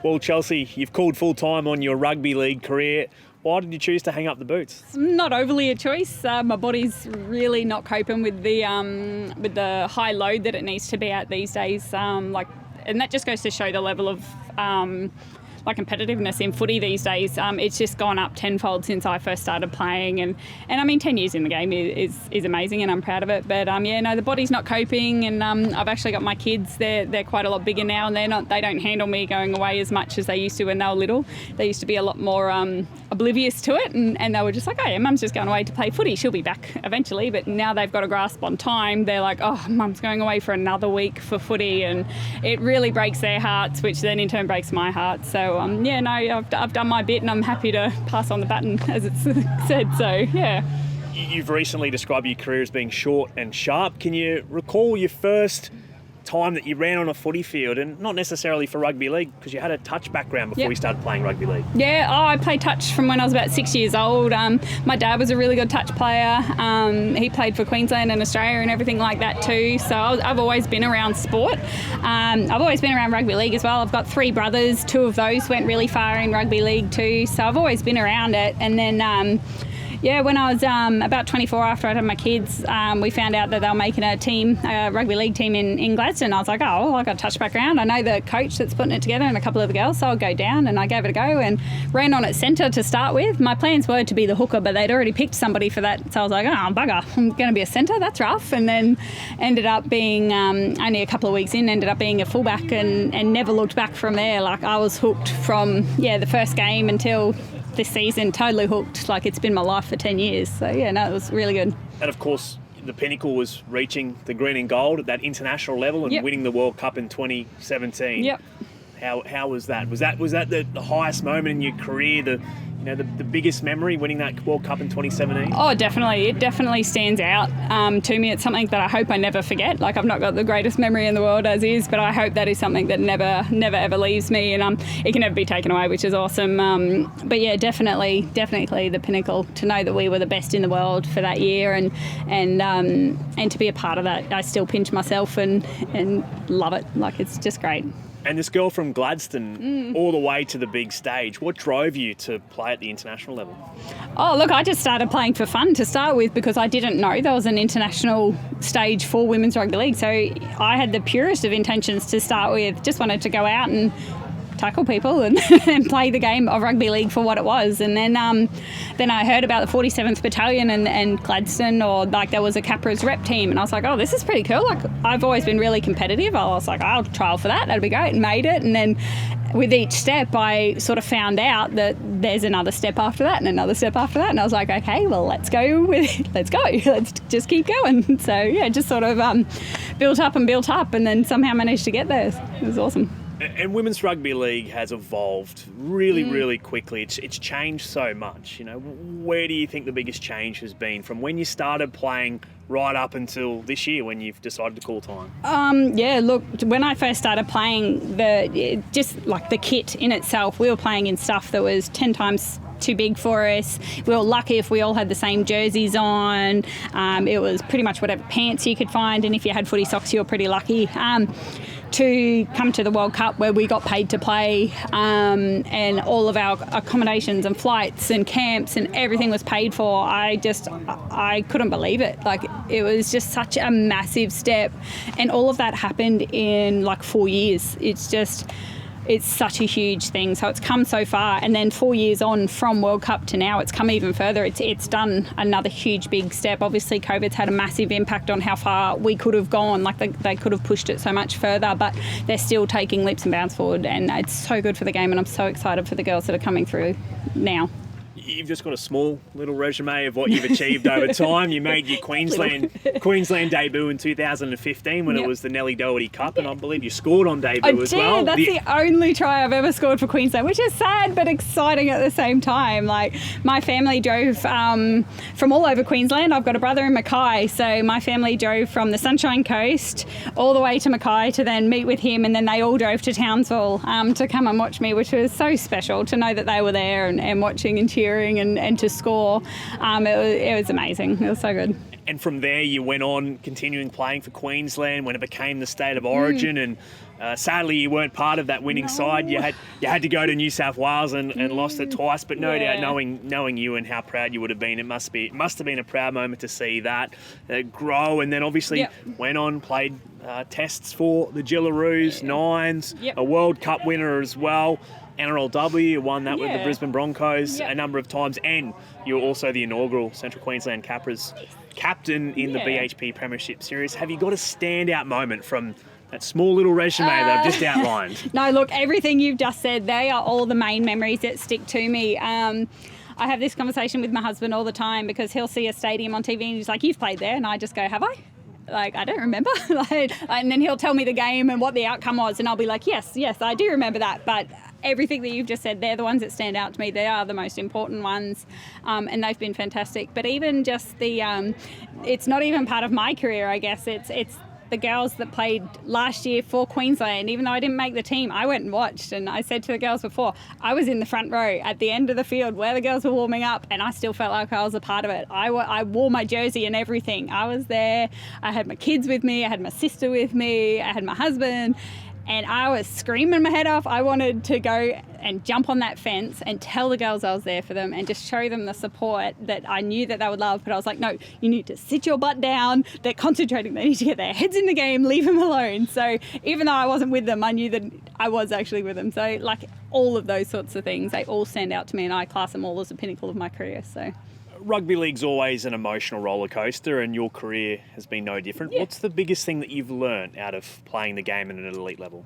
Well, Chelsea, you've called full-time on your rugby league career. Why did you choose to hang up the boots? Not overly a choice. My body's really not coping with the high load that it needs to be at these days. And that just goes to show the level of competitiveness in footy these days. It's just gone up tenfold since I first started playing, and I mean 10 years in the game is amazing, and I'm proud of it. But the body's not coping, and I've actually got my kids. They're quite a lot bigger now, and they don't handle me going away as much as they used to when they were little. They used to be a lot more oblivious to it, and they were just like, oh yeah, mum's just going away to play footy, she'll be back eventually. But now they've got a grasp on time. They're like, oh, mum's going away for another week for footy, and it really breaks their hearts, which then in turn breaks my heart. So I've done my bit, and I'm happy to pass on the baton, as it's said. So yeah. You've recently described your career as being short and sharp. Can you recall your first time that you ran on a footy field, and not necessarily for rugby league, because you had a touch background before you started playing rugby league? Yeah, I played touch from when I was about 6 years old. My dad was a really good touch player. He played for Queensland and Australia and everything like that too. So I've always been around sport. I've always been around rugby league as well. I've got 3 brothers. 2 of those went really far in rugby league too. So I've always been around it. And then when I was about 24, after I'd had my kids, we found out that they were making a rugby league team in Gladstone. I was like, oh, well, I got a touch background. I know the coach that's putting it together and a couple of the girls, so I'll go down, and I gave it a go and ran on at centre to start with. My plans were to be the hooker, but they'd already picked somebody for that, so I was like, oh, bugger, I'm going to be a centre, that's rough. And then ended up being, only a couple of weeks in, ended up being a fullback and never looked back from there. Like, I was hooked from, the first game until this season, totally hooked. Like, it's been my life for 10 years. So it was really good. And of course, the pinnacle was reaching the green and gold at that international level and winning the World Cup in 2017. Yep. How was that? Was that the highest moment in your career, the biggest memory, winning that World Cup in 2017? Oh, definitely. It definitely stands out to me. It's something that I hope I never forget. Like, I've not got the greatest memory in the world as is, but I hope that is something that never ever leaves me, and it can never be taken away, which is awesome. But yeah, definitely the pinnacle, to know that we were the best in the world for that year, and to be a part of that. I still pinch myself and love it. Like, it's just great. And this girl from Gladstone, all the way to the big stage, what drove you to play at the international level? Oh, look, I just started playing for fun to start with, because I didn't know there was an international stage for women's rugby league. So I had the purest of intentions to start with. Just wanted to go out and tackle people and play the game of rugby league for what it was. And then I heard about the 47th Battalion and Gladstone, or like there was a Capra's rep team, and I was like, oh, this is pretty cool. Like, I've always been really competitive. I was like, I'll trial for that. That'd be great. And made it. And then with each step, I sort of found out that there's another step after that and another step after that. And I was like, okay, well, let's go with it. Let's go. Let's just keep going. So yeah, just sort of built up, and then somehow managed to get there. It was awesome. And women's rugby league has evolved really quickly. It's changed so much. Where do you think the biggest change has been from when you started playing right up until this year when you've decided to call time? Look, when I first started playing, just like the kit in itself, we were playing in stuff that was 10 times too big for us. We were lucky if we all had the same jerseys on. It was pretty much whatever pants you could find, and if you had footy socks, you were pretty lucky. To come to the World Cup, where we got paid to play, and all of our accommodations and flights and camps and everything was paid for, I couldn't believe it. Like, it was just such a massive step, and all of that happened in like 4 years. It's such a huge thing. So it's come so far, and then 4 years on from World Cup to now, it's come even further. It's done another huge big step. Obviously, COVID's had a massive impact on how far we could have gone. Like, they could have pushed it so much further, but they're still taking leaps and bounds forward, and it's so good for the game, and I'm so excited for the girls that are coming through now. You've just got a small little resume of what you've achieved over time. You made your Queensland debut in 2015 when it was the Nellie Doherty Cup, and I believe you scored on debut as well. That's the only try I've ever scored for Queensland, which is sad but exciting at the same time. Like, my family drove from all over Queensland. I've got a brother in Mackay, so my family drove from the Sunshine Coast all the way to Mackay to then meet with him, and then they all drove to Townsville to come and watch me, which was so special to know that they were there and watching and cheering and to score. It was amazing. It was so good. And from there you went on continuing playing for Queensland when it became the state of origin, and Sadly, you weren't part of that winning side. You had to go to New South Wales and lost it twice. But no doubt, knowing you and how proud you would have been, it must have been a proud moment to see that grow. And then obviously went on, played tests for the Gillaroos, Nines, a World Cup winner as well. NRLW, won that with the Brisbane Broncos a number of times, and you're also the inaugural Central Queensland Capras captain in the BHP Premiership Series. Have you got a standout moment from that small little resume that I've just outlined? No, look, everything you've just said, they are all the main memories that stick to me. I have this conversation with my husband all the time because he'll see a stadium on TV and he's like, "You've played there," and I just go, "Have I?" Like, I don't remember. And then he'll tell me the game and what the outcome was, and I'll be like, yes, I do remember that. But everything that you've just said, they're the ones that stand out to me. They are the most important ones, and they've been fantastic. But even just it's not even part of my career, I guess. It's the girls that played last year for Queensland. Even though I didn't make the team, I went and watched, and I said to the girls before, I was in the front row at the end of the field where the girls were warming up, and I still felt like I was a part of it. I wore my jersey and everything. I was there. I had my kids with me. I had my sister with me. I had my husband. And I was screaming my head off. I wanted to go and jump on that fence and tell the girls I was there for them and just show them the support that I knew that they would love. But I was like, no, you need to sit your butt down. They're concentrating. They need to get their heads in the game. Leave them alone. So even though I wasn't with them, I knew that I was actually with them. So like all of those sorts of things, they all stand out to me, and I class them all as the pinnacle of my career. So. Rugby league's always an emotional roller coaster, and your career has been no different. Yeah. What's the biggest thing that you've learned out of playing the game at an elite level?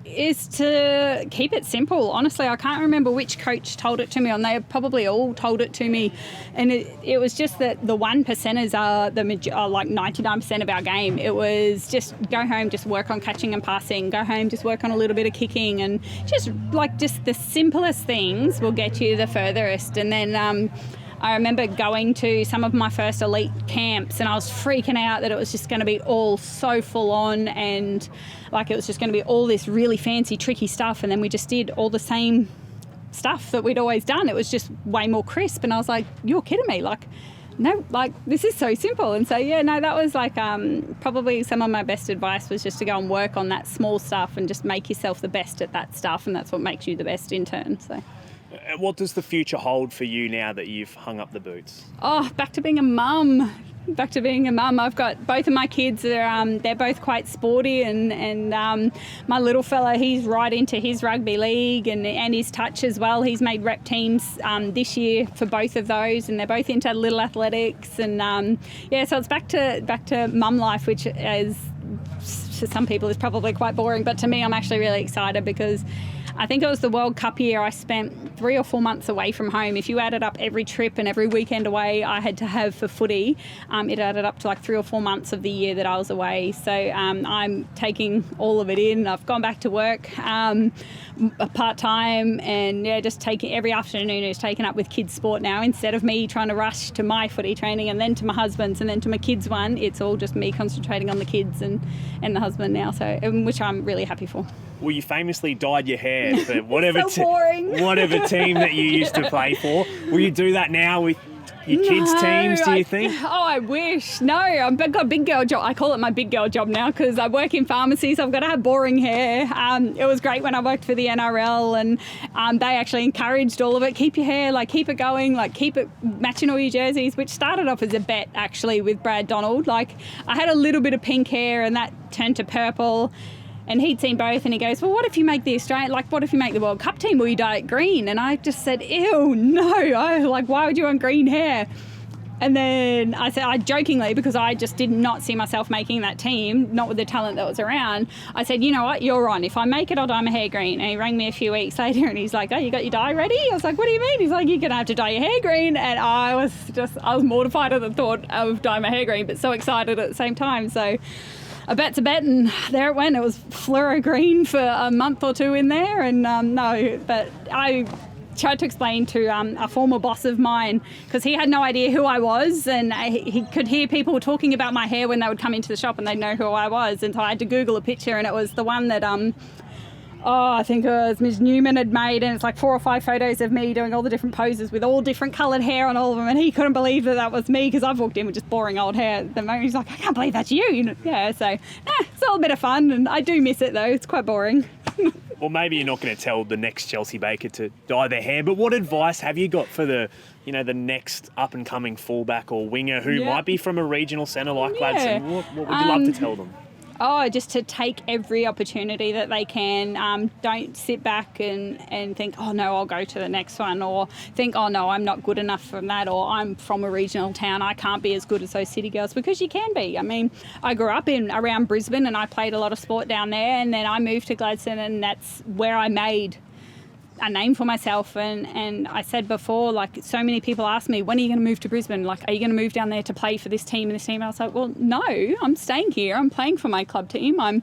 Is to keep it simple. Honestly, I can't remember which coach told it to me, and they probably all told it to me. And it was just that the 1%ers are like 99% of our game. It was just go home, just work on catching and passing. Go home, just work on a little bit of kicking, and just the simplest things will get you the furthest. And then I remember going to some of my first elite camps, and I was freaking out that it was just going to be all so full on, and like it was just going to be all this really fancy, tricky stuff. And then we just did all the same stuff that we'd always done. It was just way more crisp. And I was like, you're kidding me. Like, no, like this is so simple. And so, that was like probably some of my best advice was just to go and work on that small stuff and just make yourself the best at that stuff. And that's what makes you the best in turn. So. What does the future hold for you now that you've hung up the boots? Oh, back to being a mum. I've got both of my kids. They're both quite sporty, and my little fella, he's right into his rugby league and his touch as well. He's made rep teams this year for both of those, and they're both into little athletics. And so it's back to mum life, which is to some people is probably quite boring, but to me, I'm actually really excited because I think it was the World Cup year I spent 3 or 4 months away from home. If you added up every trip and every weekend away I had to have for footy, it added up to like 3 or 4 months of the year that I was away. So I'm taking all of it in. I've gone back to work part-time, and just taking every afternoon is taken up with kids' sport now. Instead of me trying to rush to my footy training and then to my husband's and then to my kids' one, it's all just me concentrating on the kids and the husband now, so which I'm really happy for. Well, you famously dyed your hair for whatever whatever team that you used to play for. Will you do that now with your kids' teams, do you think? I wish. No, I've got a big girl job. I call it my big girl job now because I work in pharmacy, so I've got to have boring hair. It was great when I worked for the NRL, and they actually encouraged all of it. Keep your hair, keep it going, keep it matching all your jerseys, which started off as a bet actually with Brad Donald. I had a little bit of pink hair and that turned to purple. And he'd seen both, and he goes, well, what if you make the Australian, what if you make the World Cup team? Will you dye it green? And I just said, ew, no. Why would you want green hair? And then I jokingly, because I just did not see myself making that team, not with the talent that was around, I said, you know what, you're on. If I make it, I'll dye my hair green. And he rang me a few weeks later, and he's like, oh, you got your dye ready? I was like, what do you mean? He's like, you're going to have to dye your hair green. And I was mortified at the thought of dyeing my hair green, but so excited at the same time. So a bet's a bet, and there it went. It was fluoro green for a month or two in there, and but I tried to explain to a former boss of mine, because he had no idea who I was, and he could hear people talking about my hair when they would come into the shop and they'd know who I was, and so I had to Google a picture, and it was the one that I think it was Ms. Newman had made, and it's like 4 or 5 photos of me doing all the different poses with all different coloured hair on all of them, and he couldn't believe that was me because I've walked in with just boring old hair at the moment. He's like, I can't believe that's you. Yeah, so it's all a bit of fun, and I do miss it though. It's quite boring. Well, maybe you're not going to tell the next Chelsea Baker to dye their hair, but what advice have you got for the next up-and-coming fullback or winger who might be from a regional centre like Gladstone? What would you love to tell them? Just to take every opportunity that they can. Don't sit back and think, oh no, I'll go to the next one, or think, oh no, I'm not good enough from that, or I'm from a regional town, I can't be as good as those city girls, because you can be. I mean, I grew up around Brisbane and I played a lot of sport down there, and then I moved to Gladstone, and that's where I made a name for myself. And I said before, like, so many people ask me, when are you going to move to Brisbane? Like, are you going to move down there to play for this team and this team? I was like, well, no, I'm staying here. I'm playing for my club team. I'm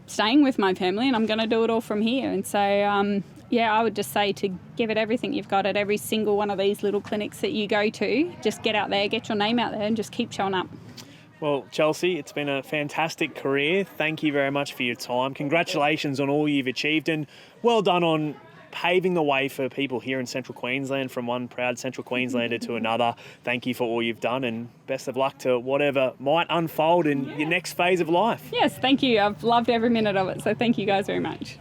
staying with my family, and I'm going to do it all from here. And so, I would just say to give it everything you've got at every single one of these little clinics that you go to. Just get out there, get your name out there, and just keep showing up. Well, Chelsea, it's been a fantastic career. Thank you very much for your time. Congratulations on all you've achieved, and well done on paving the way for people here in Central Queensland, from one proud Central Queenslander to another. Thank you for all you've done, and best of luck to whatever might unfold in your next phase of life. Yes, thank you. I've loved every minute of it, so thank you guys very much.